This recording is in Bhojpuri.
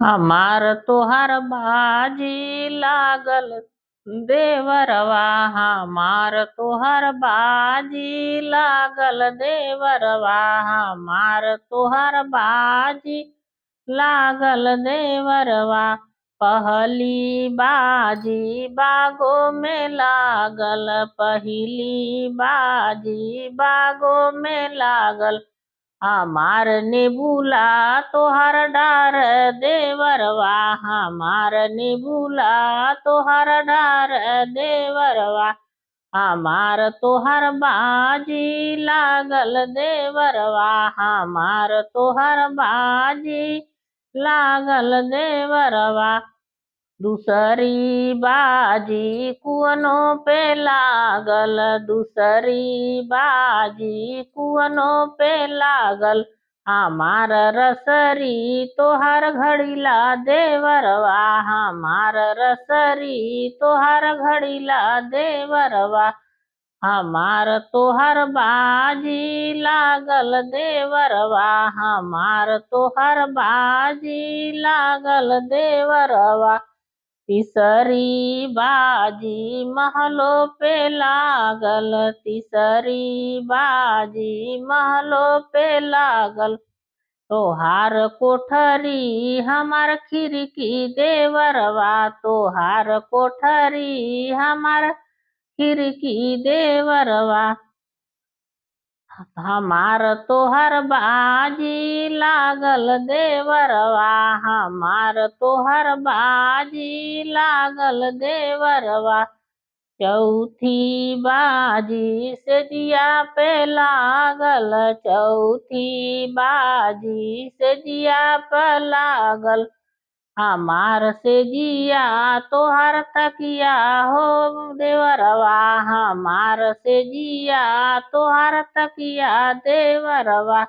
हमार तोहार बाजी लागल देवरवा। हमार तोहार बाजी लागल देवरवा। हमार तोहार बाजी लागल देवरवा। पहली बाजी बागो में लागल। पहिली बाजी बागो में लागल। हमार नेबुला तोहर डार देवरवा। हमार नेबुला तोहर डार देवरवा। हमार तोहर बाजी लागल देवरवा। हमार तोहर बाजी लागल देवरवा। दूसरी बाजी कुअनो पे लागल। दूसरी बाजी कुअनो पे लागल। हमार रसरी तोहर घड़ीला देवरवा। हमार रसरी तोहर घड़ीला देवरवा। हमार तोहर बाजी लागल देवरवा। हमार तोहर बाजी लागल देवरवा। तीसरी बाजी महलो पे लागल। तीसरी बाजी महलो पे लागल। तोहार कोठरी हमार खिड़की देवरवा। तोहार कोठरी हमार खिड़की देवरवा। हमार तोहर बाजी लागल देवरवा। हमार तोहर बाजी लागल देवरवा। चौथी बाजी से जिया पे लागल। चौथी बाजी से जिया पे लागल। हमार से जिया तोहर तकिया हो देवरवा। हमार से जिया तोहर तकिया देवरवा।